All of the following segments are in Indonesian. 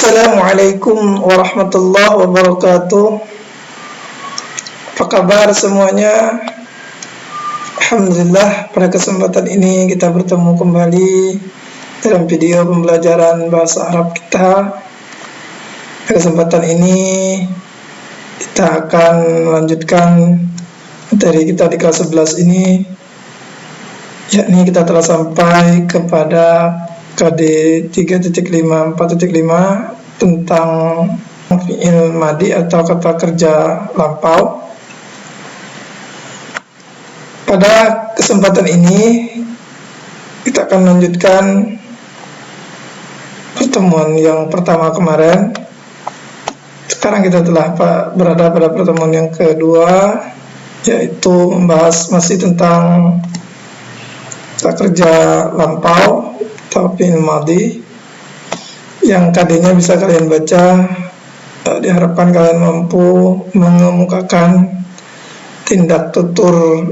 Assalamualaikum warahmatullahi wabarakatuh. Apa kabar semuanya? Alhamdulillah, pada kesempatan ini kita bertemu kembali dalam video pembelajaran bahasa Arab kita. Pada kesempatan ini kita akan melanjutkan materi kita di kelas 11 ini, yakni kita telah sampai kepada KD 3.5 4.5 tentang fi'il madi atau kata kerja lampau. Pada kesempatan ini kita akan melanjutkan pertemuan yang pertama kemarin. Sekarang kita telah berada pada pertemuan yang kedua, yaitu membahas masih tentang kata kerja lampau atau fi'il madi, yang KD-nya bisa kalian baca. Diharapkan kalian mampu mengemukakan tindak tutur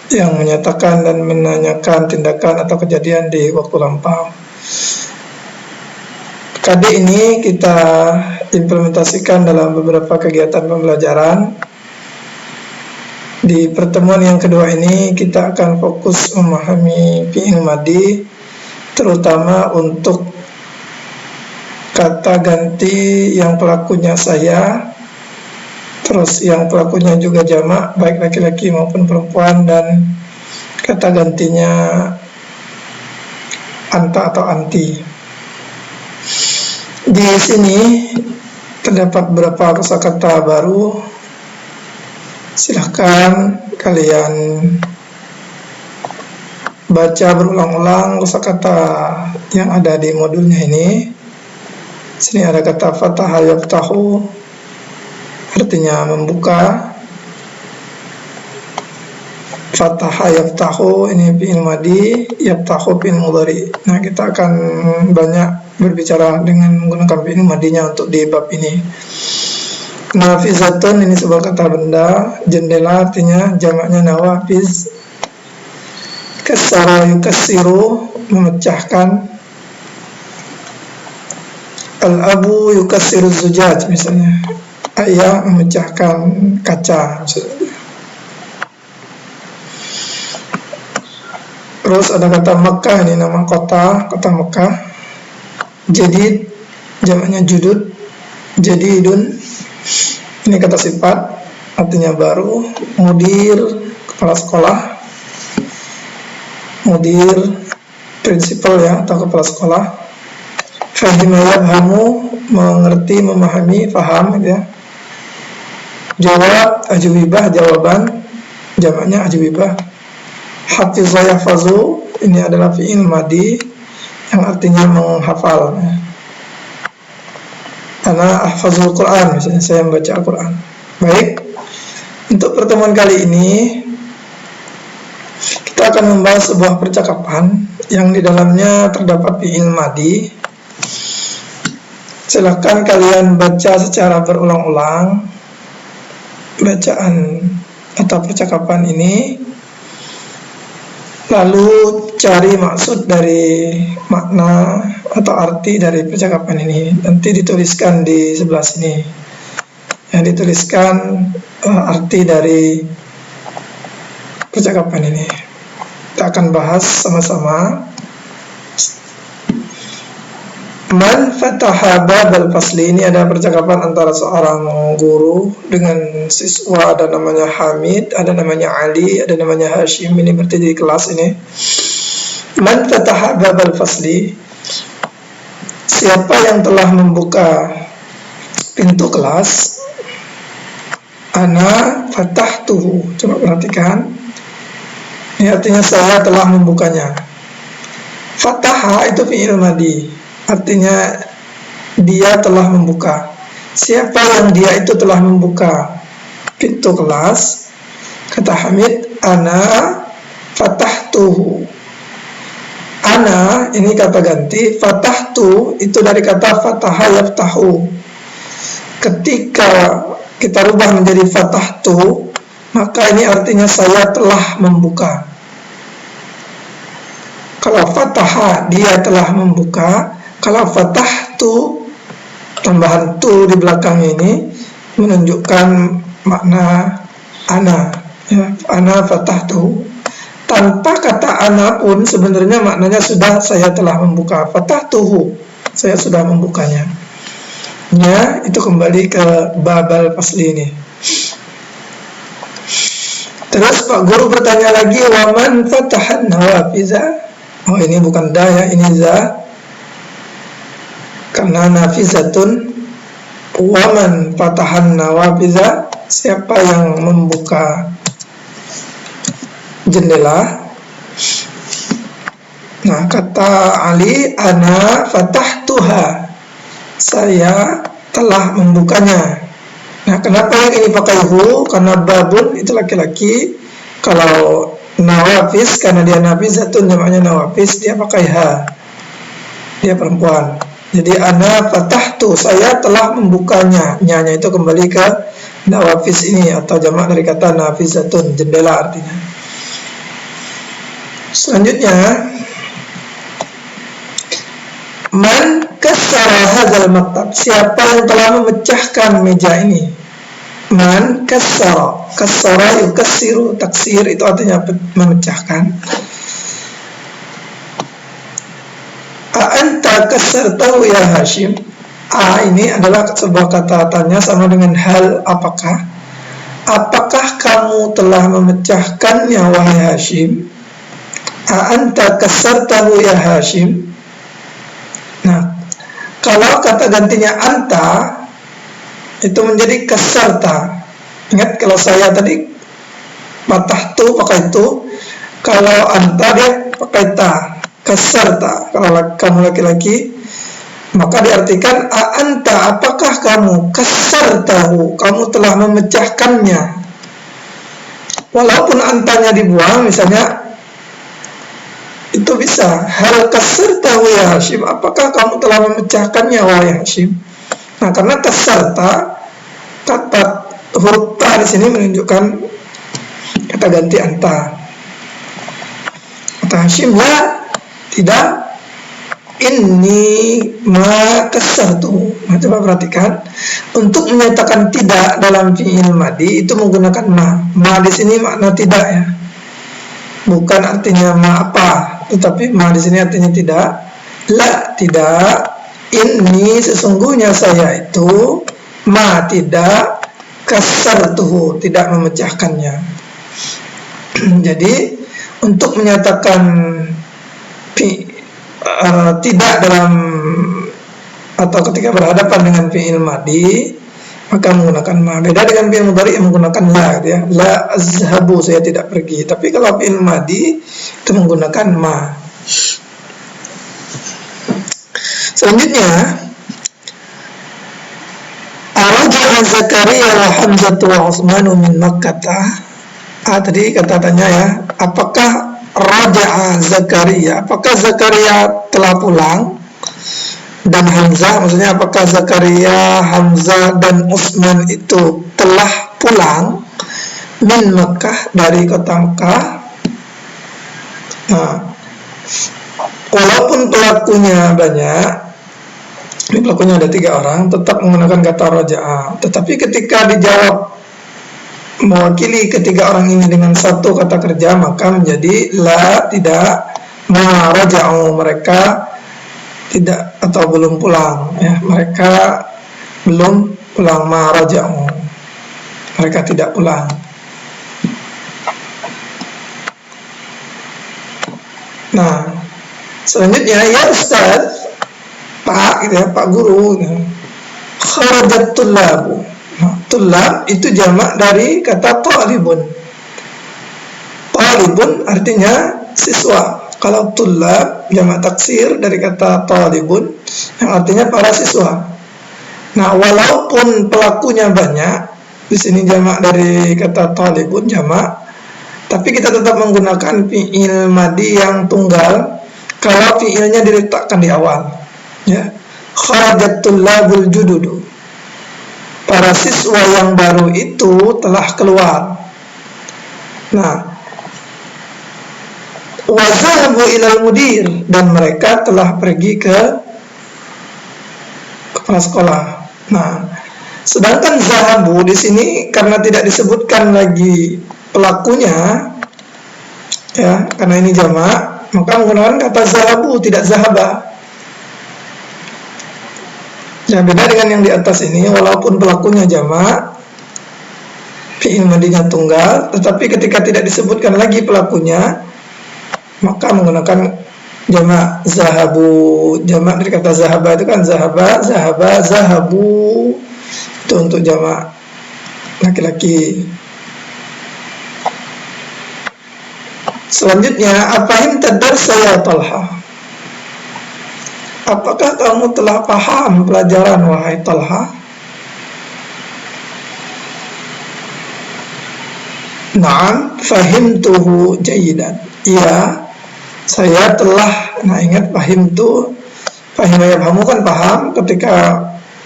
yang menyatakan dan menanyakan tindakan atau kejadian di waktu lampau. KD ini kita implementasikan dalam beberapa kegiatan pembelajaran. Di pertemuan yang kedua ini kita akan fokus memahami fi'il madi, terutama untuk kata ganti yang pelakunya saya, terus yang pelakunya juga jamak, baik laki-laki maupun perempuan, dan kata gantinya anta atau anti. Di sini terdapat beberapa kosakata baru. Silahkan kalian baca berulang-ulang kosakata yang ada di modulnya ini. Sini ada kata fataha yaftahu, artinya membuka. Fataha yaftahu ini fi'il madi, yaftahu fi'il mudhari. Nah, kita akan banyak berbicara dengan menggunakan fi'il madinya untuk di bab ini. Nafizatun ini sebuah kata benda. Jendela artinya jamaknya nawafiz. Kasara yukassiru, memecahkan. Al-abu yukassiru zujaj, misalnya ayah memecahkan kaca misalnya. Terus ada kata Makkah, ini nama kota Makkah. Jadid jamaknya judud. Jadidun ini kata sifat, artinya baru. Mudir kepala sekolah. Mudir prinsipal ya, atau kepala sekolah. Fahima yafhamu, mengerti, memahami, faham gitu ya. Jawab ajwibah, jawaban, jamaknya ajwibah. Hafizah yahfazu, ini adalah fi'il madi yang artinya menghafal. Ana ahfazul Quran, misalnya saya membaca Al-Quran. Baik, untuk pertemuan kali ini kita akan membahas sebuah percakapan yang di dalamnya terdapat fi'il madi. Silahkan kalian baca secara berulang-ulang bacaan atau percakapan ini, lalu cari maksud dari makna atau arti dari percakapan ini. Nanti dituliskan di sebelah sini, yang dituliskan arti dari percakapan ini. Kita akan bahas sama-sama. Man fataha babal fasli, ini ada percakapan antara seorang guru dengan siswa. Ada namanya Hamid, ada namanya Ali, ada namanya Hashim. Ini berarti di kelas ini. Man fataha babal fasli, siapa yang telah membuka pintu kelas. Ana fatahtuhu, coba perhatikan. Ini artinya saya telah membukanya. Fataha itu fi'il madi, artinya dia telah membuka. Siapa yang dia itu telah membuka pintu kelas? Kata Hamid, ana fatahtuhu. Ana ini kata ganti, fatahtu itu dari kata fataha yaftahu. Ketika kita rubah menjadi fatahtu, maka ini artinya saya telah membuka. Kalau fataha dia telah membuka, kalau fatahtu tambahan tu di belakang ini menunjukkan makna ana, ya, ana fatahtu. Tanpa kata ana pun sebenarnya maknanya sudah saya telah membuka. Fatahtuhu, saya sudah membukanya. Ya, itu kembali ke babal fasli ini. Terus Pak Guru bertanya lagi, waman fatahan nawafiza. Oh, ini bukan da ya, ini za. Karena nafizatun. Waman fatahan nawafiza, siapa yang membuka jendela. Nah, kata Ali, ana fatahtuha, saya telah membukanya. Nah, kenapa yang ini pakai hu? Karena babun itu laki-laki. Kalau nawafis, karena dia nafizatun, namanya nawafis, dia pakai ha, dia perempuan. Jadi ana fatahtu, saya telah membukanya. Nyanya itu kembali ke nawafis ini, atau jamak dari kata nafizatun, jendela artinya. Selanjutnya, man kassara hadzal maktab, siapa yang telah memecahkan meja ini. Man kassara, kassara yukassiru, taksir itu artinya memecahkan. A'anta kassartahu ya Hashim. Ini adalah sebuah kata tanya sama dengan hal apakah. Apakah kamu telah memecahkannya wahai Hashim? A'anta kassartahu ya Hashim. Nah, kalau kata gantinya anta itu menjadi kasarta. Ingat kalau saya tadi patah tu pakai tu, kalau anta dia pakai ta, kasarta. Kalau kamu laki-laki maka diartikan anta, apakah kamu kasartahu, kamu telah memecahkannya. Walaupun antanya dibuang misalnya, itu bisa hal kasartahu ya Hashim, apakah kamu telah memecahkannya wahai Hashim. Nah, karena kasarta, kata huruf ta di sini menunjukkan kata ganti anta. Kata Hashim, ya, tidak, inni ma kasartu. Nah, coba perhatikan, untuk menyatakan tidak dalam fi'il madi itu menggunakan ma. Ma di sini makna tidak ya, bukan artinya ma apa, tetapi ma di sini artinya tidak. La, tidak. Ini sesungguhnya saya itu ma tidak kasartuhu, tidak memecahkannya. Jadi untuk menyatakan tidak dalam atau ketika berhadapan dengan fi'il madi maka menggunakan ma. Beda dengan fi'il mudhari yang menggunakan la, gitu ya. La azhabu, saya tidak pergi. Tapi kalau fi'il madi itu menggunakan ma. Selanjutnya, Raja'a Zakaria wa Hamzah wa Utsman min Makkah. Tadi kata tanya ya, apakah Raja'a Zakaria, apakah Zakaria telah pulang, dan Hamzah, maksudnya apakah Zakaria, Hamzah dan Utsman itu telah pulang min Makkah, dari kota Makkah. Nah, walaupun pelakunya banyak, ini pelakunya ada 3 orang, tetap menggunakan kata raja'a. Tetapi ketika dijawab mewakili ketiga orang ini dengan satu kata kerja, maka menjadi la, tidak, ma raja'u, mereka tidak atau belum pulang ya, mereka belum pulang, ma raja'u, mereka tidak pulang. Nah, selanjutnya, ya Ustaz, Pak, gitu ya, Pak Guru, gitu. Kharajat tullabu. Nah, tullab itu jamak dari kata talibun. Talibun artinya siswa. Kalau tullab jamak taksir dari kata talibun yang artinya para siswa. Nah, walaupun pelakunya banyak, di sini jamak dari kata talibun jamak, tapi kita tetap menggunakan fi'il madi yang tunggal kalau fi'ilnya diletakkan di awal. Ya, kharajat tullabul jududu, para siswa yang baru itu telah keluar. Nah, wa zahabu ilal mudir, dan mereka telah pergi ke prasekolah. Nah, sedangkan zahabu di sini karena tidak disebutkan lagi pelakunya, ya, karena ini jamak, maka menggunakan kata zahabu, tidak zahaba. Ya, beda dengan yang di atas ini, walaupun pelakunya jamak, fi'il madinya tunggal, tetapi ketika tidak disebutkan lagi pelakunya, maka menggunakan jamak zahabu. Jamak dari kata zahaba itu kan zahaba, zahaba, zahabu. Itu untuk jamak laki-laki. Selanjutnya, afahim tadar saya Talha. Apakah kamu telah paham pelajaran wahai Talha? Na'am fahimtuhu jayidan. Iya, saya telah. Nah, ingat fahimtu, fahim yafhamu kan paham. Ketika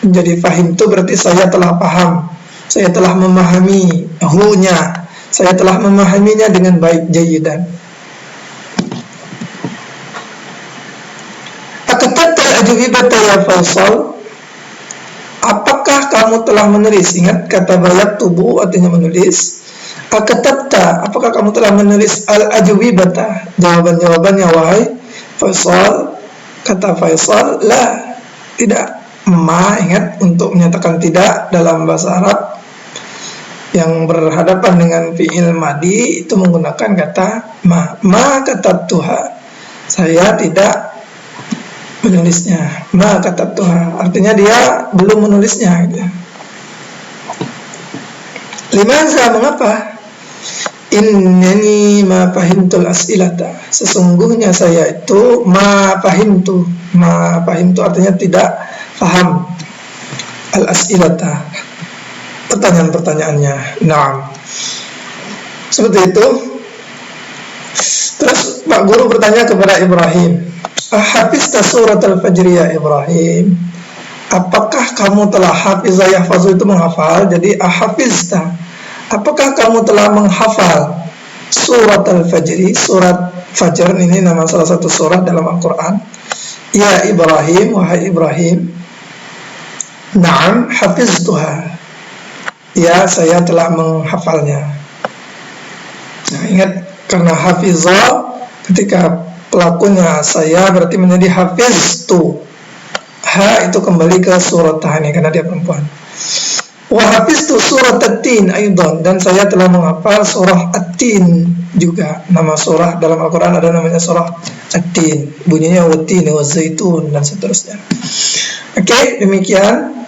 menjadi fahimtu berarti saya telah paham, saya telah memahami hu-nya, saya telah memahaminya dengan baik, jayidan. Akatabta ajwibata ya Faisal. Apakah kamu telah menulis? Ingat kata bayat tubuh artinya menulis. Akatabta, apakah kamu telah menulis al-ajwibata, jawaban-jawabannya wahai Faisal? Kata Faisal, la, tidak. Ma, ingat, untuk menyatakan tidak dalam bahasa Arab yang berhadapan dengan fi'il madi itu menggunakan kata ma kata Tuhan, saya tidak menulisnya. Ma kata Tuhan, artinya dia belum menulisnya gitu. Limaza, mengapa? Innani ma fahimtul as'ilata, sesungguhnya saya itu ma fahimtu artinya tidak paham al-as'ilata, pertanyaan-pertanyaannya. Nah, seperti itu. Terus Pak Guru bertanya kepada Ibrahim, ahafizta surat al-fajr ya Ibrahim, apakah kamu telah hafizah? Yahfazu itu menghafal, jadi ahafizta, apakah kamu telah menghafal surat al-fajr? Surat Fajar ini nama salah satu surat dalam Al-Quran. Ya Ibrahim, wahai Ibrahim. Na'am hafiztuha, ya saya telah menghafalnya. Nah, ingat, karena hafizah ketika pelakunya saya berarti menjadi hafiztu. Ha itu kembali ke surat tahani karena dia perempuan. Wa hafiztu surat at-tin aidan, dan saya telah menghafal surah at-tin juga. Nama surah dalam Al-Quran ada namanya surah at-tin, bunyinya wat-tin wa zaitun dan seterusnya. Oke, demikian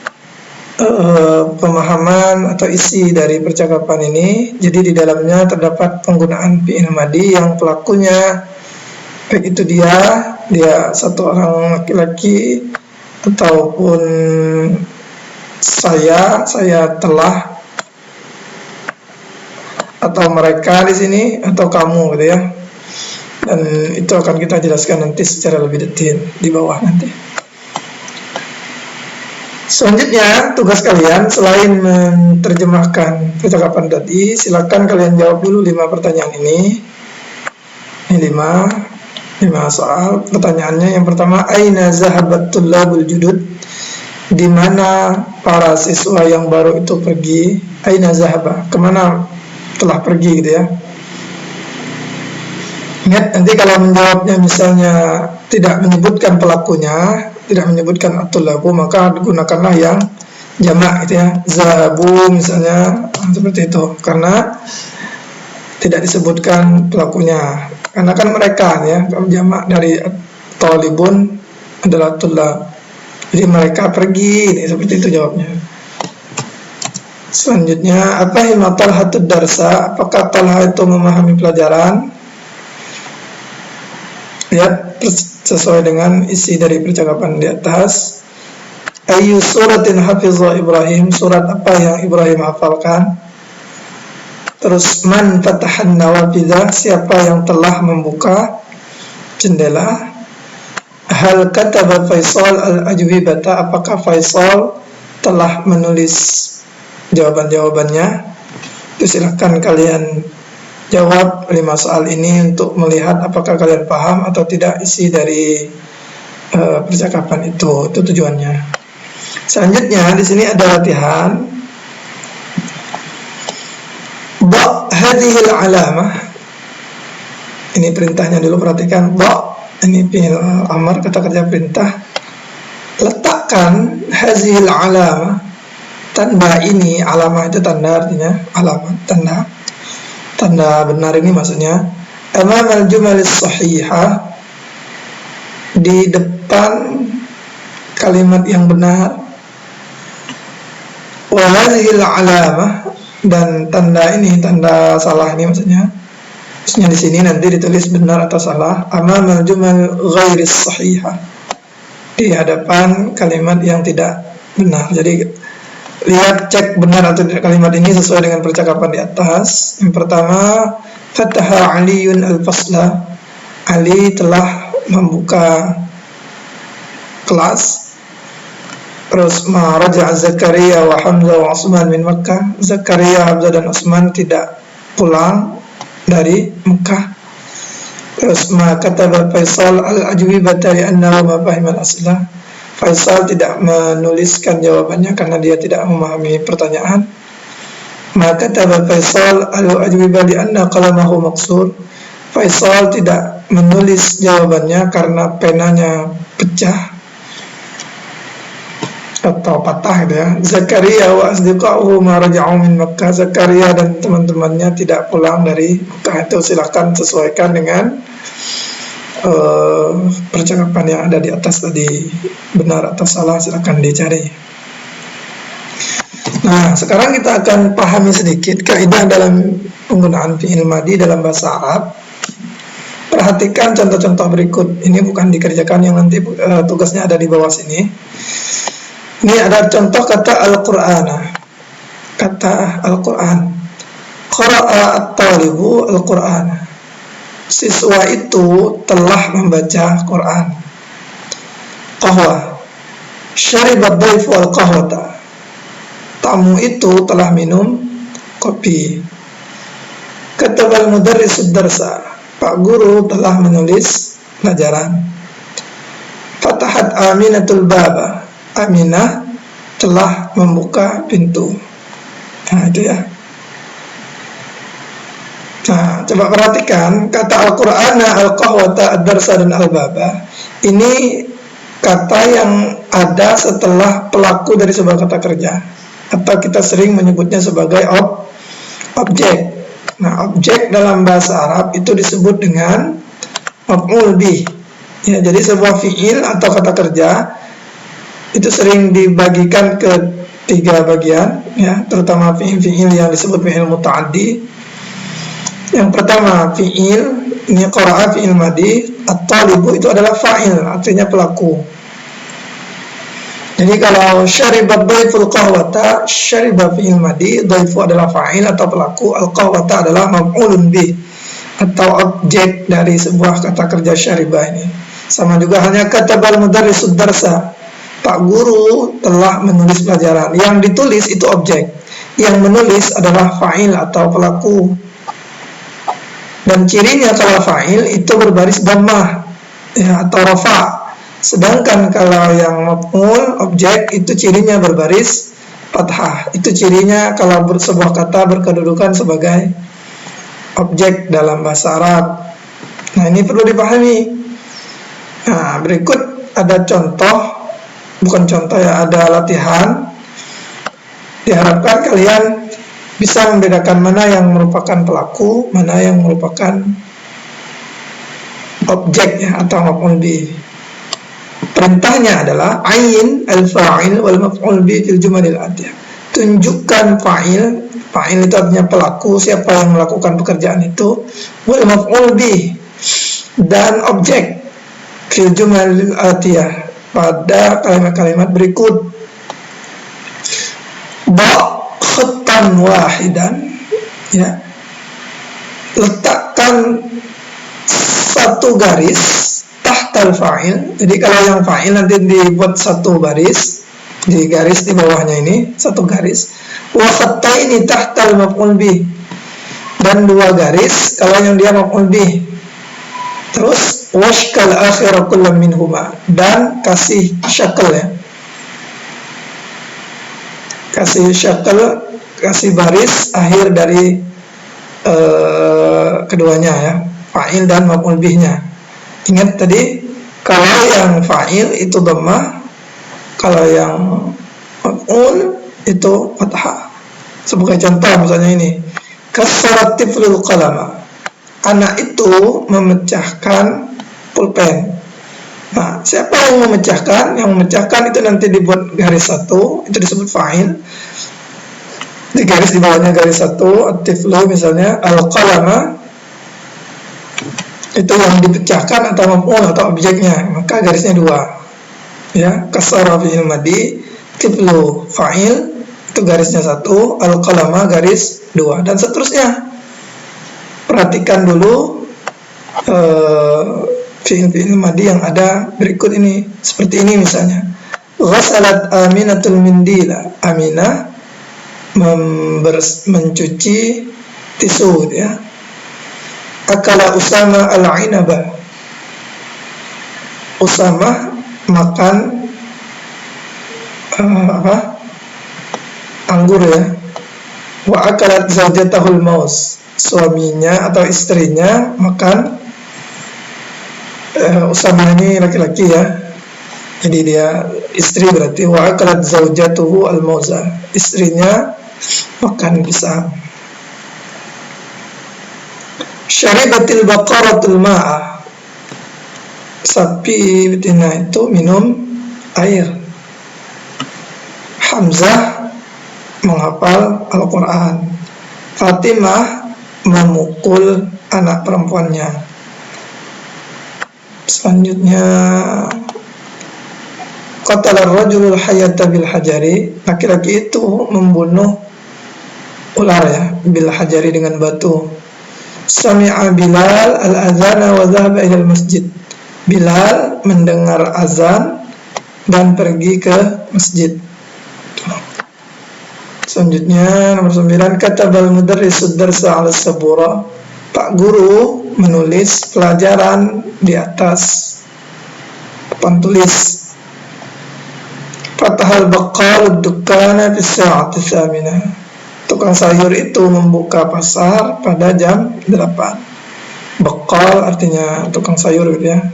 pemahaman atau isi dari percakapan ini. Jadi di dalamnya terdapat penggunaan fi'il madi yang pelakunya baik itu dia satu orang laki-laki ataupun saya telah, atau mereka di sini, atau kamu gitu ya. Dan itu akan kita jelaskan nanti secara lebih detail di bawah nanti. Selanjutnya, tugas kalian selain menerjemahkan percakapan tadi, silakan kalian jawab dulu 5 pertanyaan ini. Ini 5 soal. Pertanyaannya yang pertama, aina zahabat tullabul judud? Di mana para siswa yang baru itu pergi? Aina zahaba, kemana telah pergi gitu ya. Ingat, nanti kalau menjawabnya misalnya tidak menyebutkan pelakunya, tidak menyebutkan at-tullabu, maka gunakanlah yang jamak gitu ya, zahabu misalnya, seperti itu, karena tidak disebutkan pelakunya. Karena kan mereka ya, kalau jamak dari talibun adalah tullab, jadi mereka pergi, ini seperti itu jawabnya. Selanjutnya, apa hima Talhatud darsa? Apakah Talha itu memahami pelajaran? Lihat sesuai dengan isi dari percakapan di atas. Ayu suratin hafizah Ibrahim, surat apa yang Ibrahim hafalkan? Terus man fatahan nawafidha, siapa yang telah membuka jendela? Hal kataba Faisal al-ajwibata, apakah Faisal telah menulis jawaban-jawabannya? Itu silahkan kalian jawab 5 soal ini untuk melihat apakah kalian paham atau tidak isi dari percakapan itu tujuannya. Selanjutnya di sini ada latihan ba hadhil alamah. Ini perintahnya dulu, perhatikan. Ba, ini fi'il amar, kata kerja perintah. Letakkan hadhil alamah, tanda ini. Alamah itu tanda, artinya alamat, tanda benar ini maksudnya. Amamal jumalis sahihah, di depan kalimat yang benar. Wa hadhil alamah, dan tanda ini, tanda salah ini maksudnya di sini nanti ditulis benar atau salah. Amamal jumal ghairis sahihah, di hadapan kalimat yang tidak benar. Jadi lihat, cek benar atau tidak kalimat ini sesuai dengan percakapan di atas. Yang pertama, fataha Aliyun al-fasla, Ali telah membuka kelas. Terus ma raja'a Zakaria wa Hamzah wa Utsman min Makkah, Zakaria, Hamzah dan Utsman tidak pulang dari Mekah. Terus ma kataba Faisal al-ajwibata li annahu ma fahima al-aslah, Faisal tidak menuliskan jawabannya karena dia tidak memahami pertanyaan. Ma kataba Faisal al-ajwibah li anna qalamahu maqsur, Faisal tidak menulis jawabannya karena penanya pecah atau patah gitu ya. Zakaria wa asdiqa'uhu ma raja'u min Makkah, Zakaria dan teman-temannya tidak pulang dari Makkah. Itu silakan sesuaikan dengan percakapan yang ada di atas tadi, benar atau salah silakan dicari. Nah, sekarang kita akan pahami sedikit kaidah dalam penggunaan fi'il madhi dalam bahasa Arab. Perhatikan contoh-contoh berikut. Ini bukan dikerjakan, yang nanti tugasnya ada di bawah sini. Ini ada contoh kata Al-Qur'ana. Kata Al-Qur'an. Qara'a at-talibu Al-Qur'ana. Siswa itu telah membaca Quran. Qahwa. Syaribat dhaifu al-qahwata. Tamu itu telah minum kopi. Katabal mudarrisud darsa. Pak guru telah menulis pelajaran. Fatahat Aminatul baba. Aminah telah membuka pintu. Nah, itu ya. Nah, coba perhatikan kata Al-Qur'ana, Al-Qahwata, Ad-Darsa, dan Al-Baba. Ini kata yang ada setelah pelaku dari sebuah kata kerja, atau kita sering menyebutnya sebagai objek. Nah, objek dalam bahasa Arab itu disebut dengan maf'ul bih. Ya, jadi sebuah fi'il atau kata kerja itu sering dibagikan ke 3 bagian, ya, terutama fi'il yang disebut fi'il muta'addi. Yang pertama fi'il, ini qara'a fi'il madhi, at-talibu itu adalah fa'il, artinya pelaku. Jadi kalau syaribat dhaiful qahwata, syariba fi'il madhi, dhaifu adalah fa'il atau pelaku, al-qahwata adalah maf'ulun bih atau objek dari sebuah kata kerja syaribah ini. Sama juga hanya katabal mudarrisud darsa, Pak guru telah menulis pelajaran. Yang ditulis itu objek, yang menulis adalah fa'il atau pelaku. Dan cirinya kalau fa'il itu berbaris dhammah, ya, atau rafa. Sedangkan kalau yang maf'ul, objek, itu cirinya berbaris fathah. Itu cirinya kalau sebuah kata berkedudukan sebagai objek dalam bahasa Arab. Nah, ini perlu dipahami. Nah, berikut ada contoh, bukan contoh ya, ada latihan. Diharapkan kalian bisa membedakan mana yang merupakan pelaku, mana yang merupakan objek, ya, atau maf'ul bih. Perintahnya adalah ayin al-fa'il wal maf'ul bih fil jumalil atiyah. Tunjukkan fa'il, fa'il itu artinya pelaku, siapa yang melakukan pekerjaan itu, wal maf'ul bih, dan objek fil jumalil atiyah, pada kalimat-kalimat berikut. Ba' khattan wahidan, ya, letakkan satu garis tahtal fa'il. Jadi kalau yang fa'il nanti dibuat satu baris, di garis di bawahnya ini satu garis. Wa khattaini tahtal maf'ul bih, dan 2 garis kalau yang dia maf'ul bih. Terus washkal akhir kullam minhuma, dan kasih syakal, ya, kasih syakal, kasih baris akhir dari keduanya ya, fa'il dan maf'ul bihnya. Ingat tadi, kalau yang fa'il itu dhammah, kalau yang maf'ul itu fathah. Sebagai contoh misalnya ini, kassarat tiflul qalama, anak itu memecahkan pulpen. Nah, siapa yang memecahkan? Yang memecahkan itu nanti dibuat garis satu, itu disebut fa'il. Di garis di bawahnya garis satu, at-tiflu misalnya, al-qalama itu yang dipecahkan atau maf'ul atau objeknya, maka garisnya dua. Ya, kasara fi'il madi, tiflu fa'il itu garisnya satu, al-qalama garis dua, dan seterusnya. Perhatikan dulu fi'il madi yang ada berikut ini, seperti ini misalnya, ghasalat Aminatul mindila, Aminah mencuci tisu ya. Akala Usama al-inaba, Usama makan anggur ya. Wa akalat zaujatahul maus, suaminya atau istrinya makan. Usama ini laki-laki ya, jadi dia istri berarti. Wa akalat zaujatuhu al-mauza, istrinya makan pisang. Syaribatil baqaratul ma'ah, sapi betina itu minum air. Hamzah menghafal Al-Quran. Fatimah memukul anak perempuannya. Selanjutnya, qatala ar-rajulul hayata bil hajari, laki-laki itu membunuh ular ya, bil hajari dengan batu. Sami'a Bilal al-azana wa dhahaba ila al-masjid, Bilal mendengar azan dan pergi ke masjid. Selanjutnya nomor 9, katabal mudarrisud darsa 'ala sabura, Pak Guru menulis pelajaran di atas papan tulis. Fatahal baqal dukkana fi sa'ati tsaminah, tukang sayur itu membuka pasar pada jam 8. Baqal artinya tukang sayur gitu ya.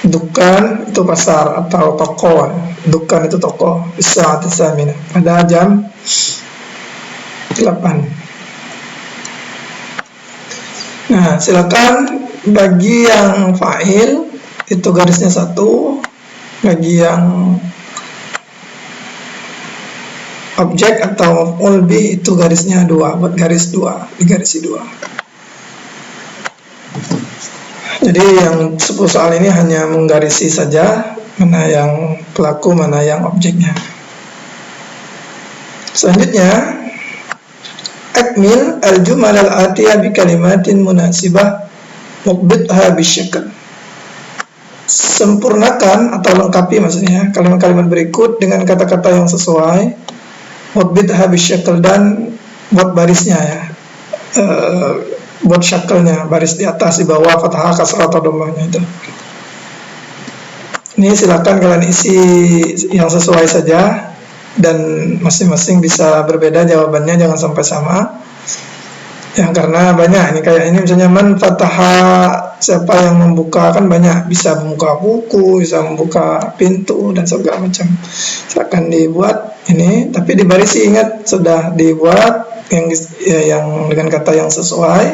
Dukan itu pasar atau toko. Dukan itu toko. Sa'at tsaminah, pada jam 8. Nah, silakan bagi yang fa'il itu garisnya 1, bagi yang objek atau maf'ul bih itu garisnya 2, buat garis 2, digarisi 2. Jadi yang 10 soal ini hanya menggarisi saja mana yang pelaku, mana yang objeknya. Selanjutnya, akmil al-jumal al-atiyah bi kalimatin munasibah muqbidha bisyakl, sempurnakan atau lengkapi maksudnya kalimat-kalimat berikut dengan kata-kata yang sesuai, muqbidha bisyakl, dan buat barisnya ya, buat syaklnya, baris di atas, di bawah, fathah, kasrah atau dhammahnya itu. Ini silakan kalian isi yang sesuai saja, dan masing-masing bisa berbeda jawabannya, jangan sampai sama ya, karena banyak ini. Kayak ini misalnya, man fataha, siapa yang membuka, kan banyak, bisa membuka buku, bisa membuka pintu dan segala macam. Silakan dibuat ini, tapi dibarisi, ingat sudah dibuat yang dengan kata yang sesuai,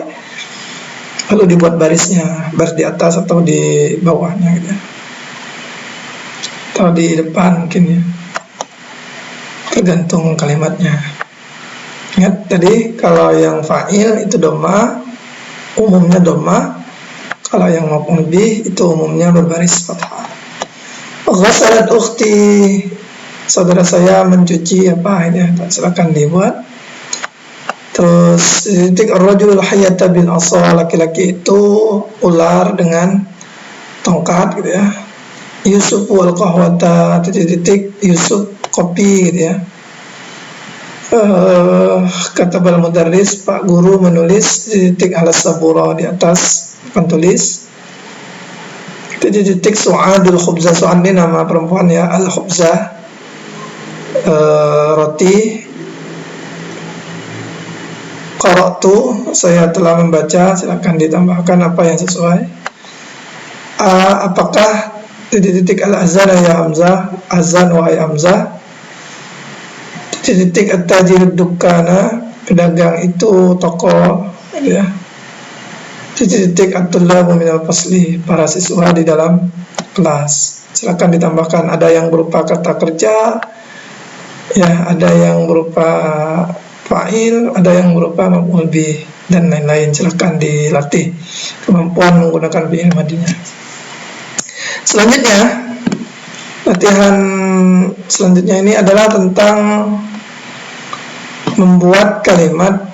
lalu dibuat barisnya, baris di atas atau di bawahnya gitu ya, atau di depan mungkin ya, tergantung kalimatnya. Ingat tadi, kalau yang fa'il itu dhamma, umumnya dhamma. Kalau yang maf'ul bih itu umumnya berbaris fathah. Ghasalat ukhti, saudara saya mencuci apa ini, silakan dibuat. Terus titik ar-rajulul hayyata bil asa, laki-laki itu ular dengan tongkat gitu ya. Yusuf wal qahwata, titik Yusuf kopi gitu ya. Kata bal mudarris, Pak Guru menulis, titik ala sabura, di atas papan tulis. Titik Su'adul khubzah, Su'ad ini nama perempuan ya, al khubzah roti. Qara'tu, saya telah membaca. Silakan ditambahkan apa yang sesuai. Apakah titik al-azan ya Hamzah, azan wahai Hamzah. Titik at-tajir dukana, pedagang itu toko, ya. Titik at-tullabu minal fasli, para siswa di dalam kelas. Silakan ditambahkan, ada yang berupa kata kerja, ya, ada yang berupa fa'il, ada yang berupa maf'ul bih, dan lain-lain. Silakan dilatih kemampuan menggunakan fi'il madinya. Selanjutnya, latihan selanjutnya ini adalah tentang membuat kalimat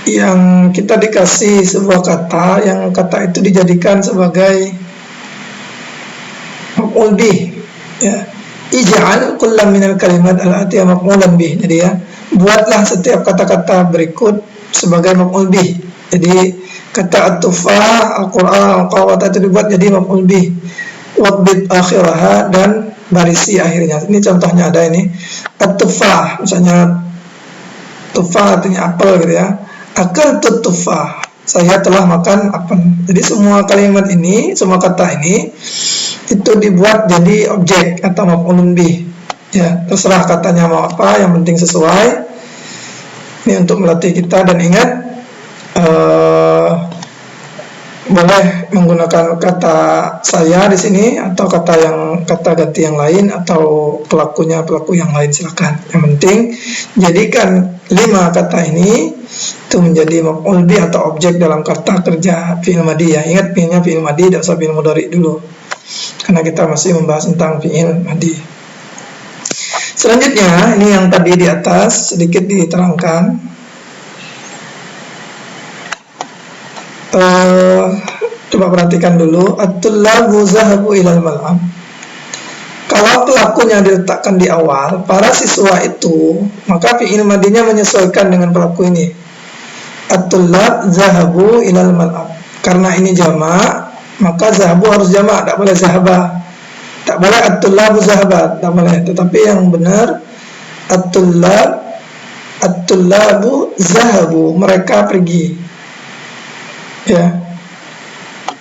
yang kita dikasih sebuah kata, yang kata itu dijadikan sebagai maf'ul bih, ya. Ij'al kullam minal kalimat al-atiyah maf'ulan bih. Jadi ya, buatlah setiap kata-kata berikut sebagai maf'ul bih. Jadi kata at-tufah, al-Qur'an, al-qawata itu dibuat jadi maf'ul bih. Wadbit akhiraha, dan barisi akhirnya. Ini contohnya ada ini. At-tufah, misalnya tufah artinya apel gitu ya. Akaltu tufah, saya telah makan apel. Jadi semua kalimat ini, semua kata ini itu dibuat jadi objek atau maf'ulun bih. Ya, terserah katanya mau apa, yang penting sesuai. Ini untuk melatih kita, dan ingat boleh menggunakan kata saya di sini atau kata ganti yang lain, atau pelaku yang lain, silakan. Yang penting jadikan 5 kata ini itu menjadi maf'ul bih atau objek dalam kata kerja fi'il madi ya. Ingat fi'ilnya fi'il madi, tidak usah fi'il mudhari dulu, karena kita masih membahas tentang fi'il madi. Selanjutnya, ini yang tadi di atas sedikit diterangkan. Coba perhatikan dulu. At-tullabu zahabu ilal mal'am. Kalau pelakunya diletakkan di awal, para siswa itu, maka fi'il madinya menyesuaikan dengan pelaku ini. At-tullab zahabu ilal mal'am. Karena ini jamak, maka zahabu harus jamak, tak boleh zahabah. Tak boleh at-tullabu zahabat, tak boleh. Tetapi yang benar at-tullabu zahabu, mereka pergi. Ya.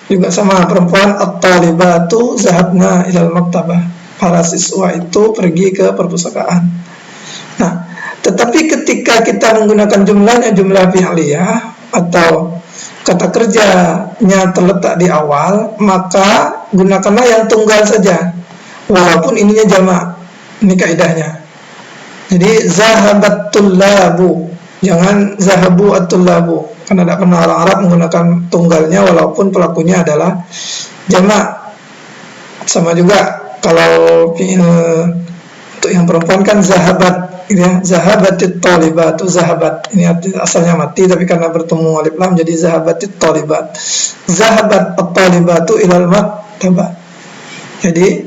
Juga sama perempuan, at-talibatu zahabna ilal maktabah. Para siswa itu pergi ke perpustakaan. Nah, tetapi ketika kita menggunakan jumlahnya jumlah fi'liyah atau kata kerjanya terletak di awal, maka gunakanlah yang tunggal saja, walaupun ininya jamak. Ini kaidahnya. Jadi zahabat tullabu, jangan zahabu at-tullabu, karena tidak pernah orang Arab menggunakan tunggalnya walaupun pelakunya adalah jamak. Sama juga kalau fi'il untuk yang perempuan kan zahabat, gitu ya. Zahabatit talibatu, zahabat ini asalnya mati, tapi karena bertemu alif lam jadi zahabatit talibat. Zahabat at-talibatu ilal maktabah. Jadi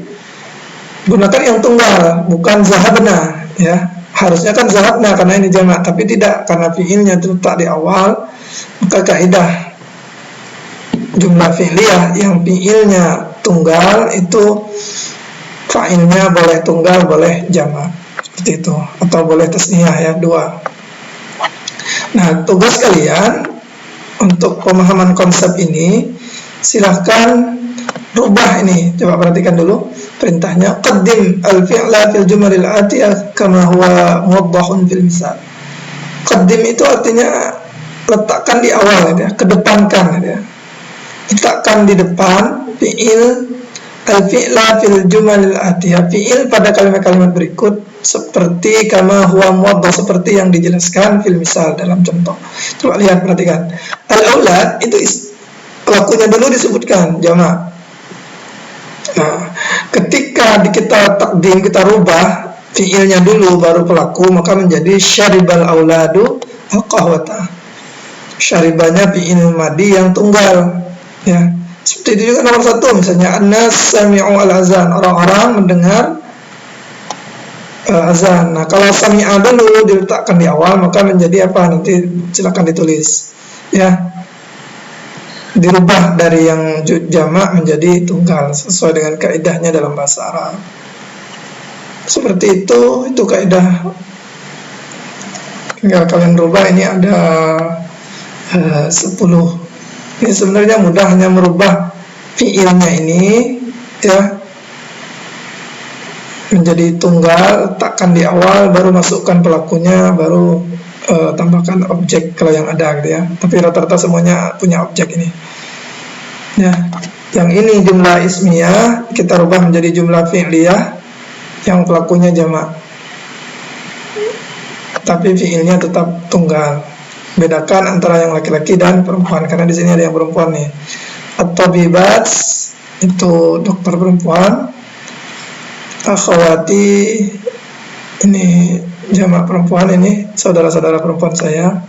gunakan yang tunggal, bukan zahabna, ya. Harusnya kan zahabna karena ini jamak, tapi tidak, karena fi'ilnya terletak di awal. Maka kaidah jumlah fi'liyah yang fi'ilnya tunggal itu fa'ilnya boleh tunggal, boleh jamak, seperti itu, atau boleh tasniyah ya, 2. Nah, tugas kalian untuk pemahaman konsep ini, silahkan rubah ini. Coba perhatikan dulu perintahnya. Qaddim al-fi'la fil jumalil atiyah kama huwa muwaddahun fil misal. Qaddim itu artinya letakkan di awal, ya, kedepankan, ya. Letakkan di depan fi'il al-fi'la fil jumalil atiyah, fi'il pada kalimat-kalimat berikut seperti kama huwa muwaddah, seperti yang dijelaskan fil misal dalam contoh. Coba lihat, perhatikan. Al-aulad itu pelakunya dulu disebutkan jamak. Nah, ketika kita takdim, kita rubah fi'ilnya dulu baru pelaku, maka menjadi syaribal auladu al-qahwata. Syaribanya fi'il madi yang tunggal, ya. Seperti itu juga nomor 1, misalnya an-nas sami'u al-azan, orang-orang mendengar azan. Nah, kalau sami'a dulu diletakkan di awal, maka menjadi apa? Nanti silakan ditulis, ya. Dirubah dari yang jamak menjadi tunggal sesuai dengan kaidahnya dalam bahasa Arab. Seperti itu kaidah. Tinggal kalian rubah. Ini ada 10. Ini sebenarnya mudah, hanya merubah fiilnya ini ya menjadi tunggal, letakkan di awal, baru masukkan pelakunya, baru tambahkan objek kalau yang ada gitu ya. Tapi rata-rata semuanya punya objek ini. Ya, yang ini jumlah ismiyah kita rubah menjadi jumlah fi'liyah yang pelakunya jamak, tapi fiilnya tetap tunggal. Bedakan antara yang laki-laki dan perempuan, karena di sini ada yang perempuan nih. At-tabibat itu dokter perempuan. Akhwati ini jamak perempuan, ini saudara-saudara perempuan saya.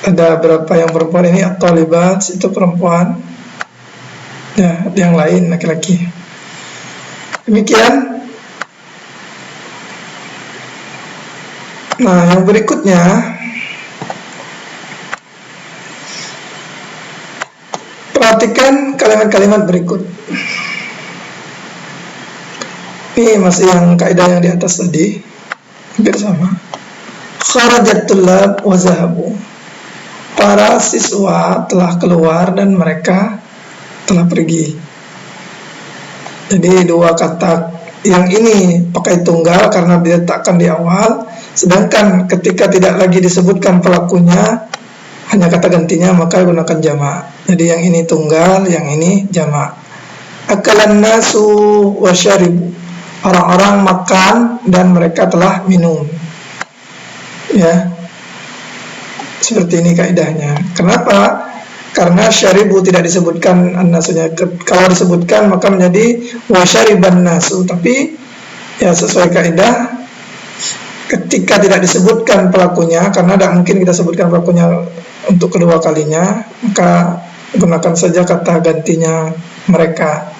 Ada berapa yang perempuan ini? At-talibat itu perempuan. Ya, yang lain laki-laki. Demikian. Nah, yang berikutnya perhatikan kalimat-kalimat berikut. Ini masih yang kaidah yang di atas tadi, hampir sama. Kharajat tullab wa zahabu. Para siswa telah keluar dan mereka telah pergi. Jadi dua kata yang ini pakai tunggal karena diletakkan di awal, sedangkan ketika tidak lagi disebutkan pelakunya, hanya kata gantinya, maka gunakan jamak. Jadi yang ini tunggal, yang ini jamak. Akalan nasu wa syaribu. Orang-orang makan dan mereka telah minum. Ya, seperti ini kaidahnya. Kenapa? Karena syaribu tidak disebutkan an-nasunya. Kalau disebutkan maka menjadi wa syariban nasu. Tapi ya sesuai kaidah, ketika tidak disebutkan pelakunya, karena tidak mungkin kita sebutkan pelakunya untuk kedua kalinya, maka gunakan saja kata gantinya mereka.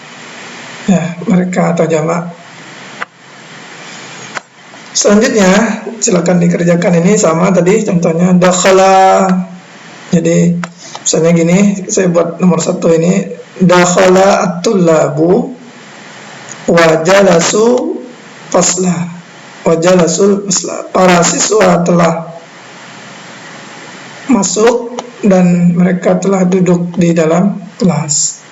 Ya, mereka atau jamak. Selanjutnya silakan dikerjakan, ini sama tadi contohnya dakhala. Jadi misalnya gini, saya buat nomor 1 ini, dakhala at-tullabu wa jalasu fasla. Wa jalasul fasla. Para siswa telah masuk dan mereka telah duduk di dalam kelas.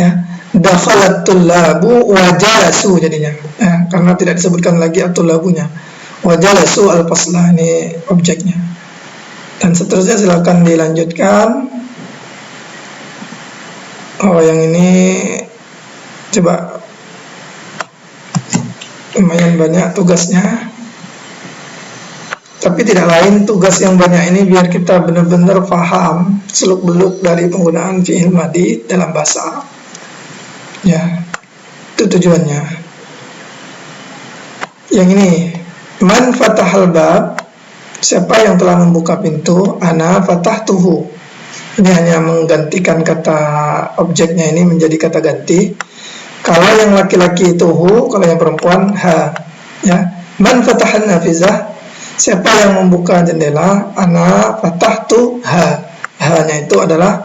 Ya, dakhalat tullabu wa jalasu jadinya. Ya, karena tidak disebutkan lagi at-tullabunya. Wa jalasu al-fasla, ini objeknya. Dan seterusnya silakan dilanjutkan. Oh, yang ini coba lumayan banyak tugasnya. Tapi tidak lain, tugas yang banyak ini biar kita benar-benar paham seluk-beluk dari penggunaan fi'il madhi dalam bahasa Arab. Ya, itu tujuannya. Yang ini, man fatahal bab, siapa yang telah membuka pintu, ana fatahtuhu. Ini hanya menggantikan kata objeknya ini menjadi kata ganti. Kalau yang laki-laki itu hu, kalau yang perempuan ha. Ya, man fatahan nafizah, siapa yang membuka jendela, ana fatahtu ha. Ha-nya itu adalah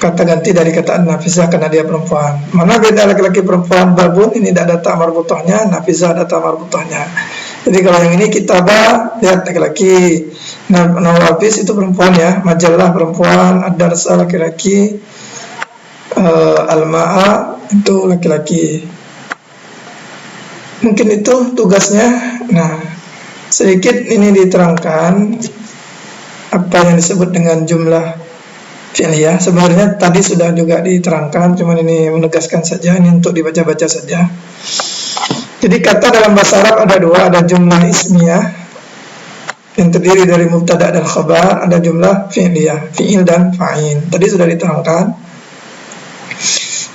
kata ganti dari kata nafizah karena dia perempuan. Mana beda laki-laki perempuan? Babun ini tidak ada ta marbutohnya, nafizah ada ta marbutohnya. Jadi kalau yang ini kitabah, lihat laki-laki. Nawabis itu perempuan ya, majalah perempuan, ad-darsa laki-laki, al-ma'a itu laki-laki. Mungkin itu tugasnya. Nah, sedikit ini diterangkan apa yang disebut dengan jumlah fi'liyah. Sebenarnya tadi sudah juga diterangkan, cuman ini menegaskan saja, ini untuk dibaca-baca saja. Jadi kata dalam bahasa Arab ada dua, ada jumlah ismiyah yang terdiri dari mubtada dan khabar, ada jumlah fi'liyah, fi'il dan fa'il. Tadi sudah diterangkan.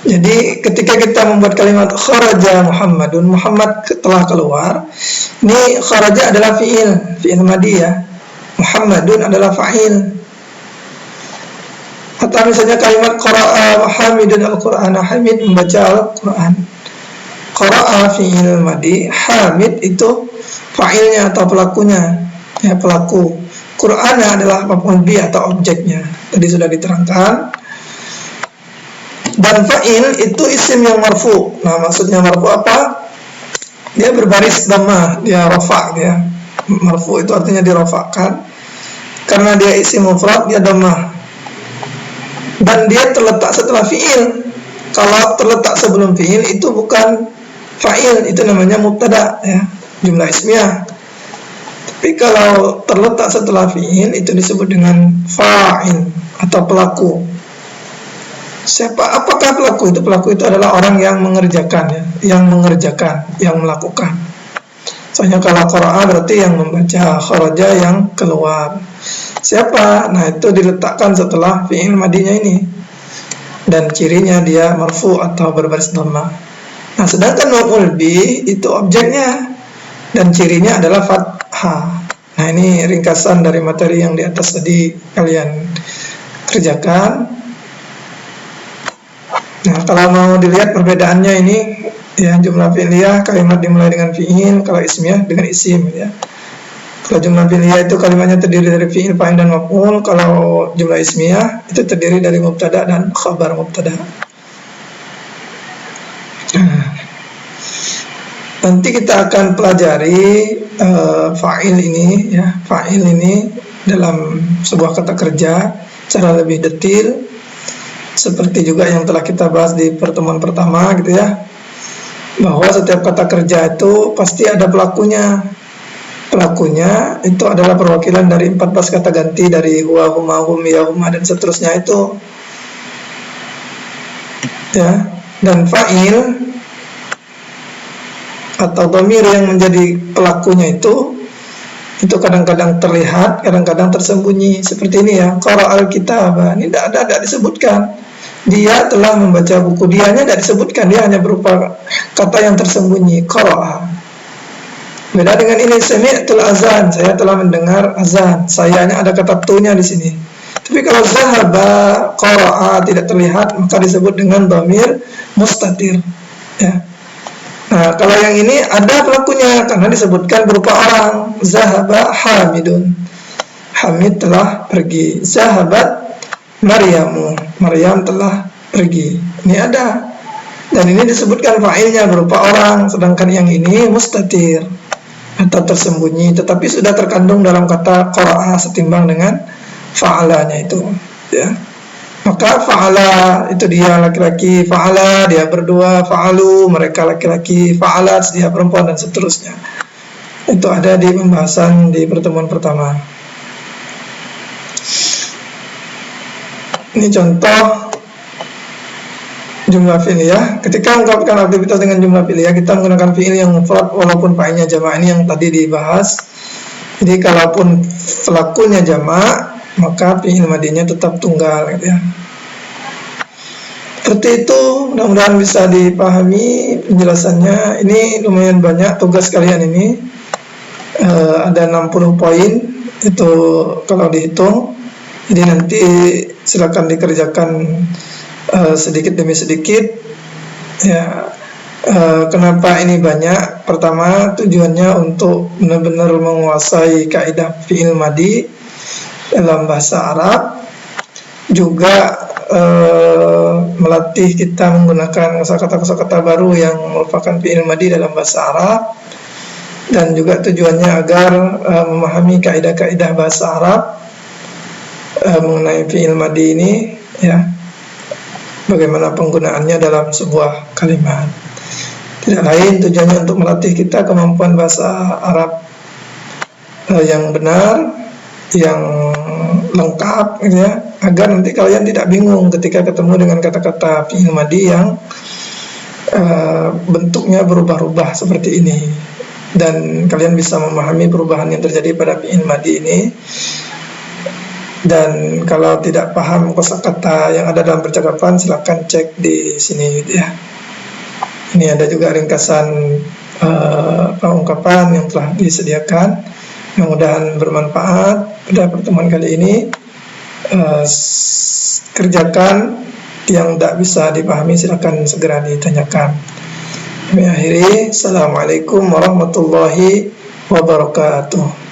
Jadi ketika kita membuat kalimat kharaja Muhammadun, Muhammad telah keluar, ini kharaja adalah fi'il madhi ya, Muhammadun adalah fa'il. Atau misalnya kalimat qara'a Hamidun al-Qur'an, Hamid membaca Al-Quran. Qara'a fi'il madhi, Hamid itu fa'ilnya atau pelakunya, ya pelaku. Qur'ana adalah maf'ul bih atau objeknya. Tadi sudah diterangkan. Dan fa'il itu isim yang marfu. Nah, maksudnya marfu apa? Dia berbaris dhammah, dia rafa dia. Marfu itu artinya dirafa'kan. Karena dia isim mufrad, dia dhammah. Dan dia terletak setelah fi'il. Kalau terletak sebelum fi'il itu bukan fa'il, itu namanya mubtada ya, jumlah ismiyah. Tapi kalau terletak setelah fi'il itu disebut dengan fa'il atau pelaku. Apakah pelaku itu? Pelaku itu adalah orang yang mengerjakan ya, yang melakukan. Soalnya kalau qara'a berarti yang membaca, kharaja yang keluar. Siapa? Nah, itu diletakkan setelah fi'il madinya ini. Dan cirinya dia marfu atau berbaris dhammah. Nah, sedangkan maf'ul bih itu objeknya dan cirinya adalah fathah. Nah, ini ringkasan dari materi yang di atas tadi kalian kerjakan. Nah, kalau mau dilihat perbedaannya ini ya, jumlah fi'liyah kalimat dimulai dengan fi'il, kalau ismiyah dengan isim ya. Kalau jumlah fi'liyah itu kalimatnya terdiri dari fi'il, fa'il dan maf'ul. Kalau jumlah ismiyah itu terdiri dari mubtada dan khabar mubtada. Nanti kita akan pelajari fa'il ini ya, fa'il ini dalam sebuah kata kerja secara lebih detail, seperti juga yang telah kita bahas di pertemuan pertama gitu ya, bahwa setiap kata kerja itu pasti ada pelakunya. Pelakunya itu adalah perwakilan dari 14 kata ganti dari huwa, huma, hum, ya, huma dan seterusnya itu ya. Dan fa'il atau dhamir yang menjadi pelakunya itu kadang-kadang terlihat, kadang-kadang tersembunyi. Seperti ini ya, qara'al kitab, ini tidak disebutkan dia telah membaca buku, dianya tidak disebutkan, dia hanya berupa kata yang tersembunyi, qara'a. Beda dengan ini, sami'tul azan, saya telah mendengar azan, sayanya ada kata tunya di sini. Tapi kalau zahaba, qara'a tidak terlihat, maka disebut dengan dhamir mustatir ya. Nah, kalau yang ini ada pelakunya karena disebutkan berupa orang. Zahaba Hamidun, Hamid telah pergi. Zahabat Maryamu, Maryam telah pergi. Ini ada. Dan ini disebutkan fa'ilnya berupa orang, sedangkan yang ini mustatir atau tersembunyi, tetapi sudah terkandung dalam kata qara'a setimbang dengan fa'alanya itu ya. Maka fa'ala itu dia laki-laki, fa'ala dia berdua, fa'alu mereka laki-laki, fa'alat dia perempuan dan seterusnya. Itu ada di pembahasan di pertemuan pertama. Ini contoh jumlah fi'liyah. Ketika mengungkapkan aktivitas dengan jumlah fi'liyah, kita menggunakan fi'il yang mufrad walaupun fa'ilnya jamak. Ini yang tadi dibahas. Jadi kalaupun pelakunya jamak, maka fi'il madinya tetap tunggal gitu ya. Seperti itu, mudah-mudahan bisa dipahami penjelasannya. Ini lumayan banyak tugas kalian ini. Ada 60 poin itu kalau dihitung. Jadi nanti silakan dikerjakan sedikit demi sedikit ya. Kenapa ini banyak? Pertama, tujuannya untuk benar-benar menguasai kaidah fi'il madi dalam bahasa Arab, juga melatih kita menggunakan kosakata-kosakata baru yang merupakan fi'il madi dalam bahasa Arab, dan juga tujuannya agar memahami kaidah-kaidah bahasa Arab mengenai fi'il madi ini ya, bagaimana penggunaannya dalam sebuah kalimat. Tidak lain tujuannya untuk melatih kita kemampuan bahasa Arab yang benar, yang lengkap gitu ya, agar nanti kalian tidak bingung ketika ketemu dengan kata-kata fi'il madi yang bentuknya berubah-ubah seperti ini, dan kalian bisa memahami perubahan yang terjadi pada fi'il madi ini. Dan kalau tidak paham kosakata yang ada dalam percakapan, silakan cek di sini gitu ya. Ini ada juga ringkasan ungkapan yang telah disediakan. Mudah-mudahan bermanfaat pada pertemuan kali ini. Kerjakan, yang tidak bisa dipahami silakan segera ditanyakan. Kami akhiri. Assalamualaikum warahmatullahi wabarakatuh.